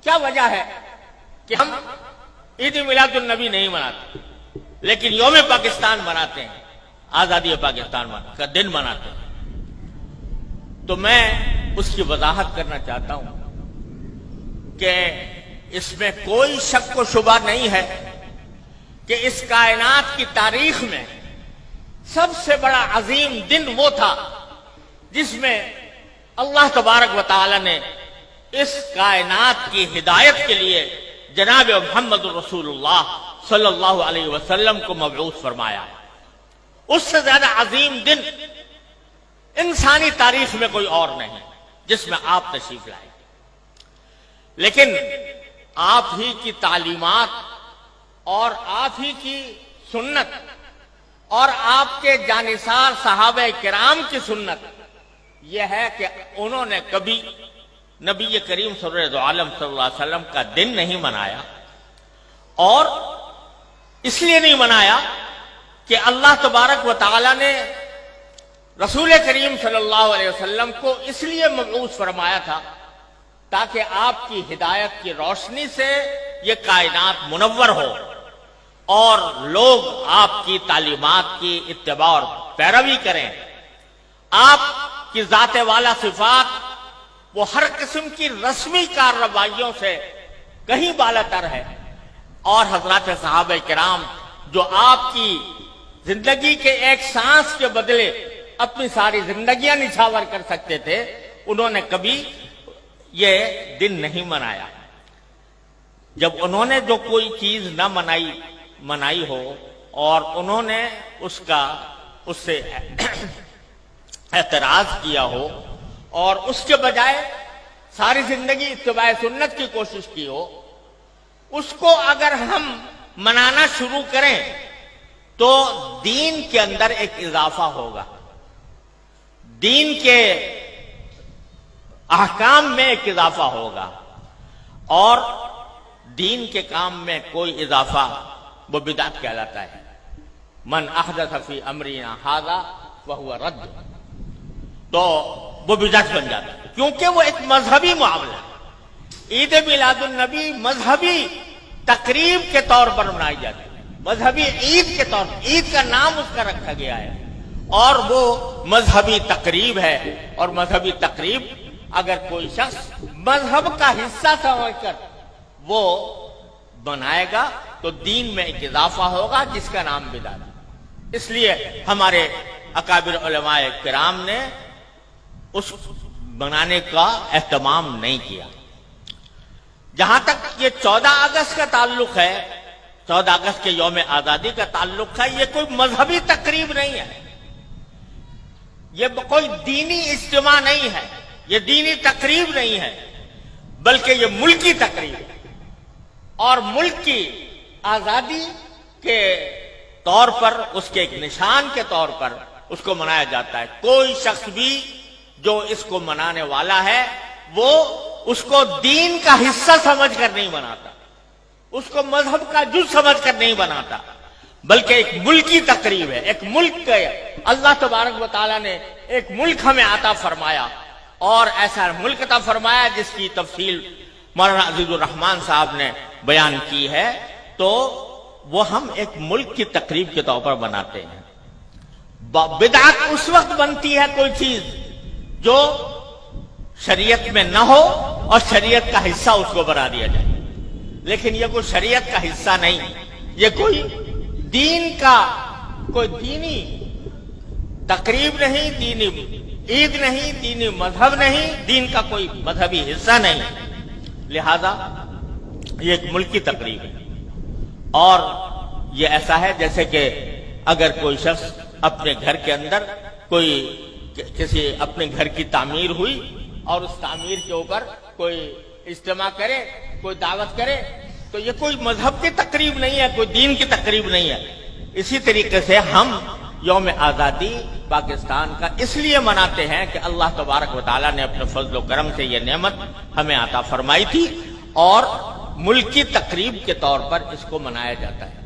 کیا وجہ ہے کہ ہم عید میلاد النبی نہیں مناتے لیکن یوم پاکستان مناتے ہیں، آزادی پاکستان کا دن مناتے ہیں؟ تو میں اس کی وضاحت کرنا چاہتا ہوں کہ اس میں کوئی شک و شبہ نہیں ہے کہ اس کائنات کی تاریخ میں سب سے بڑا عظیم دن وہ تھا جس میں اللہ تبارک و تعالی نے اس کائنات کی ہدایت کے لیے جناب محمد رسول اللہ صلی اللہ علیہ وسلم کو مبعوث فرمایا۔ اس سے زیادہ عظیم دن انسانی تاریخ میں کوئی اور نہیں جس میں آپ تشریف لائے، لیکن آپ ہی کی تعلیمات اور آپ ہی کی سنت اور آپ کے جانثار صحابہ کرام کی سنت یہ ہے کہ انہوں نے کبھی نبی کریم سرور عالم صلی اللہ علیہ وسلم کا دن نہیں منایا، اور اس لیے نہیں منایا کہ اللہ تبارک و تعالی نے رسول کریم صلی اللہ علیہ وسلم کو اس لیے مبعوث فرمایا تھا تاکہ آپ کی ہدایت کی روشنی سے یہ کائنات منور ہو اور لوگ آپ کی تعلیمات کی اتباع اور پیروی کریں۔ آپ کی ذات والا صفات وہ ہر قسم کی رسمی کارروائیوں سے کہیں بالاتر ہے، اور حضرات صحابہ کرام جو آپ کی زندگی کے ایک سانس کے بدلے اپنی ساری زندگیاں نچھاور کر سکتے تھے، انہوں نے کبھی یہ دن نہیں منایا۔ جب انہوں نے جو کوئی چیز نہ منائی ہو اور انہوں نے اس سے اعتراض کیا ہو اور اس کے بجائے ساری زندگی اتباع سنت کی کوشش کی ہو، اس کو اگر ہم منانا شروع کریں تو دین کے اندر ایک اضافہ ہوگا، دین کے احکام میں ایک اضافہ ہوگا، اور دین کے کام میں کوئی اضافہ وہ بدعت کہلاتا ہے۔ من احدث فی امرنا ھذا فہو رد، تو وہ بدعت بن جاتا ہے کیونکہ وہ ایک مذہبی معاملہ ہے۔ عید میلاد النبی مذہبی تقریب کے طور پر منائی جاتی ہے، مذہبی عید کے طور پر، عید کا نام اس کا رکھا گیا ہے، اور وہ مذہبی تقریب ہے، اور مذہبی تقریب اگر کوئی شخص مذہب کا حصہ سمجھ کر وہ بنائے گا تو دین میں ایک اضافہ ہوگا جس کا نام بدعت ہے۔ اس لیے ہمارے اکابر علماء کرام نے اس بنانے کا اہتمام نہیں کیا۔ جہاں تک یہ 14 اگست کا تعلق ہے، 14 اگست کے یوم آزادی کا تعلق ہے، یہ کوئی مذہبی تقریب نہیں ہے، یہ کوئی دینی اجتماع نہیں ہے، یہ دینی تقریب نہیں ہے، بلکہ یہ ملکی تقریب ہے، اور ملک کی آزادی کے طور پر، اس کے ایک نشان کے طور پر اس کو منایا جاتا ہے۔ کوئی شخص بھی جو اس کو منانے والا ہے وہ اس کو دین کا حصہ سمجھ کر نہیں مناتا، اس کو مذہب کا جز سمجھ کر نہیں بناتا، بلکہ ایک ملکی تقریب ہے، ایک ملک کا اللہ تبارک و تعالیٰ نے ایک ملک ہمیں عطا فرمایا، اور ایسا ملک عطا فرمایا جس کی تفصیل مولانا عزیز الرحمان صاحب نے بیان کی ہے، تو وہ ہم ایک ملک کی تقریب کے طور پر بناتے ہیں۔ بدعت اس وقت بنتی ہے کوئی چیز جو شریعت میں نہ ہو اور شریعت کا حصہ اس کو بنا دیا جائے، لیکن یہ کوئی شریعت کا حصہ نہیں، یہ کوئی دین کا کوئی دینی تقریب نہیں، دینی عید نہیں، دینی مذہب نہیں، دین کا کوئی مذہبی حصہ نہیں، لہذا یہ ایک ملکی تقریب ہے۔ اور یہ ایسا ہے جیسے کہ اگر کوئی شخص اپنے گھر کے اندر کسی اپنے گھر کی تعمیر ہوئی اور اس تعمیر کے اوپر کوئی اجتماع کرے، کوئی دعوت کرے، تو یہ کوئی مذہب کی تقریب نہیں ہے، کوئی دین کی تقریب نہیں ہے۔ اسی طریقے سے ہم یوم آزادی پاکستان کا اس لیے مناتے ہیں کہ اللہ تبارک و تعالیٰ نے اپنے فضل و کرم سے یہ نعمت ہمیں عطا فرمائی تھی، اور ملکی تقریب کے طور پر اس کو منایا جاتا ہے۔